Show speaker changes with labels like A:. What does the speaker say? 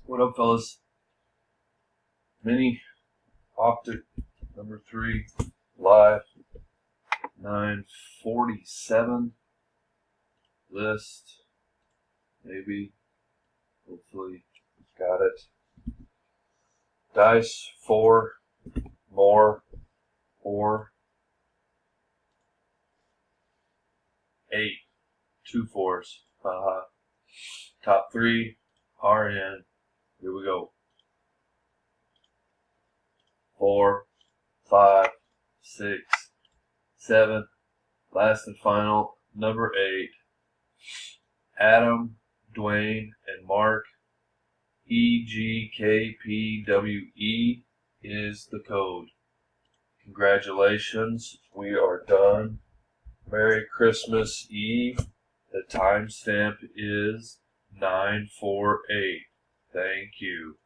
A: What up, fellas? Mini Optic number 3 live 947 list. Maybe, hopefully, got it. Dice 4 more 4 8 2 4s. Top 3 RN. Here we go. 4, 5, 6, 7. Last and final, number 8. Adam, Dwayne, and Mark. EGKPWE is the code. Congratulations, we are done. Merry Christmas Eve. The timestamp is 948. Thank you.